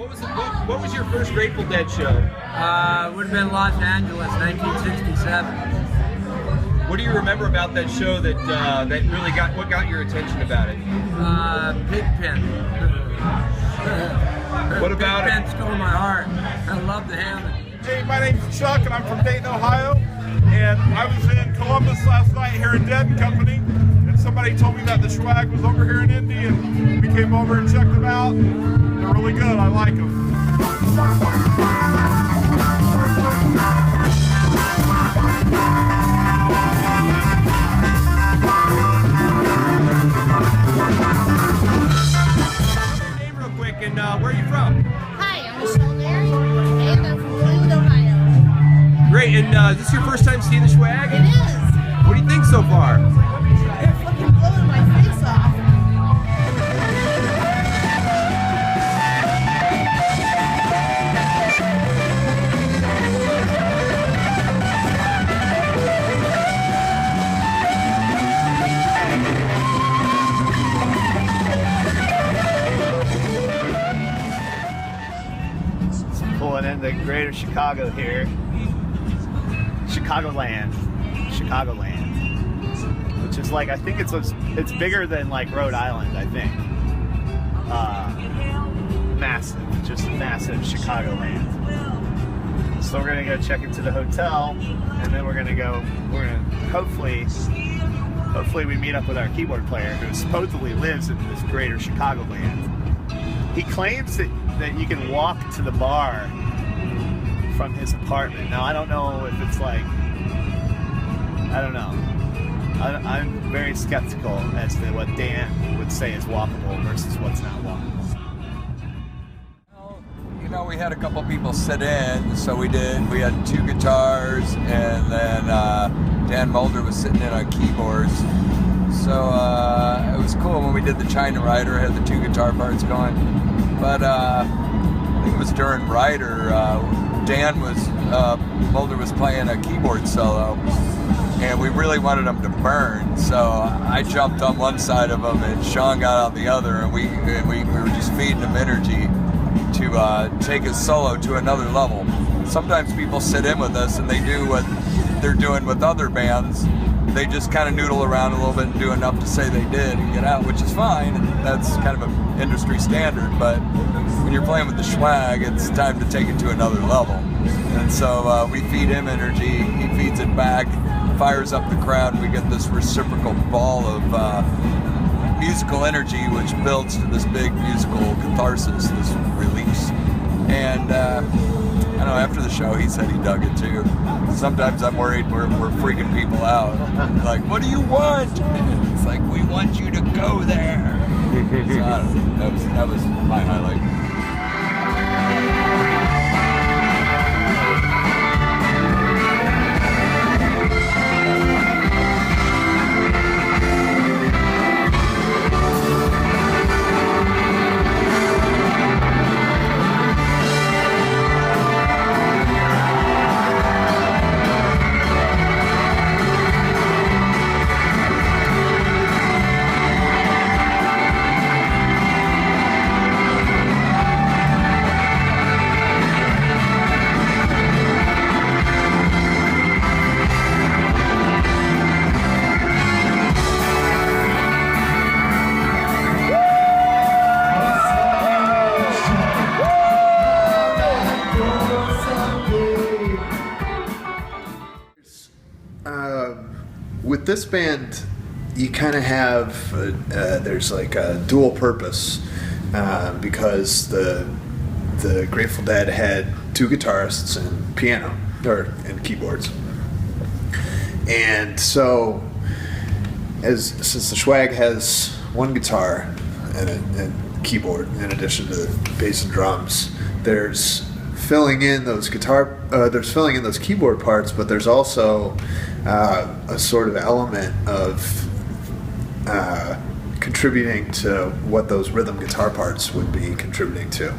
What was your first Grateful Dead show? Would have been Los Angeles, 1967. What do you remember about that show that really got your attention about it? Pigpen. What about Pigpen it? stole my heart. I love the Hammond. Hey, my name's Chuck, and I'm from Dayton, Ohio. And I was in Columbus last night hearing Dead and Company, and somebody told me that the Schwag was over here in Indy, and we came over and checked them out. They're really good. I like them. Name real quick, and where are you from? Hi, I'm Michelle Leary, and I'm from Cleveland, Ohio. Great, and is this your first time seeing the Schwag? It is. What do you think so far? They're fucking blowing my face off. Pulling into Greater Chicago here. Chicagoland, which is like, I think it's bigger than like Rhode Island, I think. Massive, just massive Chicagoland. So we're gonna go check into the hotel, and then we're gonna hopefully we meet up with our keyboard player who supposedly lives in this Greater Chicagoland. He claims that you can walk to the bar from his apartment. Now, I don't know if it's like, I don't know. I'm very skeptical as to what Dan would say is walkable versus what's not walkable. Well, you know, we had a couple people sit in, so we did. We had 2 guitars, and then Dan Mulder was sitting in on keyboards. So it was cool when we did the China Rider, had the 2 guitar parts going. But I think it was during Rider, Mulder was playing a keyboard solo, and we really wanted him to burn, so I jumped on one side of him and Sean got on the other, and we were just feeding him energy to take his solo to another level. Sometimes people sit in with us and they do what they're doing with other bands. They just kind of noodle around a little bit and do enough to say they did and get out, which is fine. That's kind of an industry standard, but when you're playing with the Schwag, it's time to take it to another level. And so we feed him energy, he feeds it back, fires up the crowd, and we get this reciprocal ball of musical energy, which builds to this big musical catharsis, this release. And I don't know, after the show, he said he dug it too. Sometimes I'm worried we're freaking people out. Like, what do you want? It's like, we want you to go there. So I don't know, that was my highlight. With this band, you kind of have there's like a dual purpose because the Grateful Dead had 2 guitarists and piano and keyboards, and so since the Schwag has 1 guitar and keyboard in addition to the bass and drums, there's filling in those keyboard parts, but there's also a sort of element of contributing to what those rhythm guitar parts would be contributing to.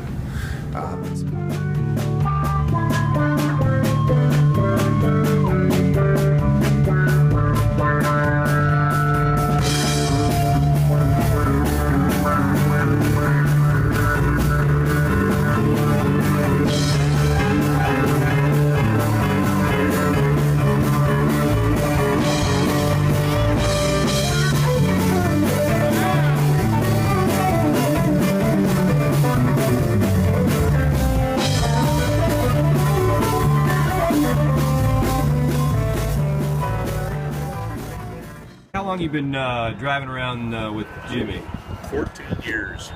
long you been driving around with Jimmy? 14 years.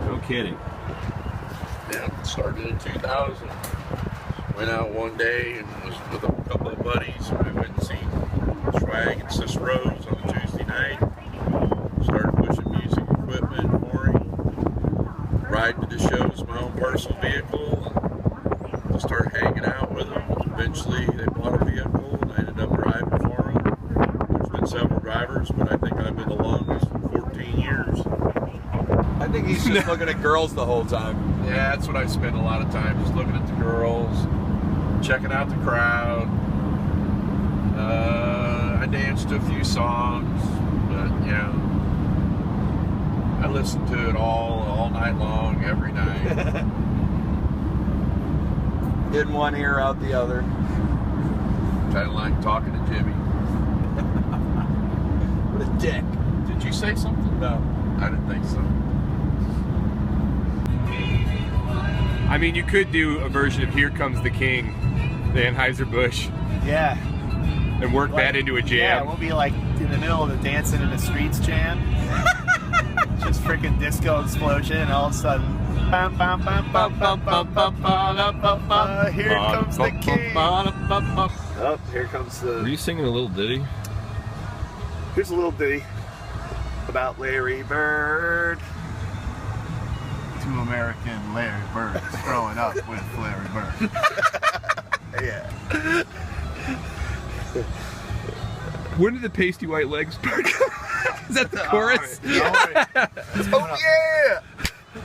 No kidding. Yeah, started in 2000. Went out one day and was with a couple of buddies. We went and seen Schwag and Cicero's on a Tuesday night. Started pushing music equipment for him. Ride to the shows my own personal vehicle. And just started hanging out with them. Eventually they bought a vehicle and I ended up driving for them. There's been several drivers, but I think I've been the longest for 14 years. I think he's just looking at girls the whole time. Yeah, that's what I spend a lot of time, just looking at the girls, checking out the crowd. I danced to a few songs, but yeah, I listen to it all night long, every night. In one ear, out the other. Kind of like talking to Jimmy. What a dick. Did you say something? No. I didn't think so. I mean, you could do a version of "Here Comes the King," the Anheuser-Busch, Yeah. and work that into a Yeah, jam. we'll be like in the middle of the Dancing in the Streets jam. Just freaking disco explosion, and all of a sudden, bam, bam, bam, bam, bam, bam, bam, bam, bam, bam, here comes the king. Oh, here comes Were the. you singing a little ditty? Here's a little ditty about Larry Bird. Two American Larry Birds growing up with Larry Bird. Yeah. When did the pasty white legs start? Is that the chorus? Oh yeah!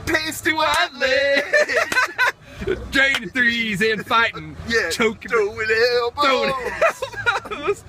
Pasty white legs! Draining threes and fighting. Yeah, Choking. throwing elbows. Throwing elbows.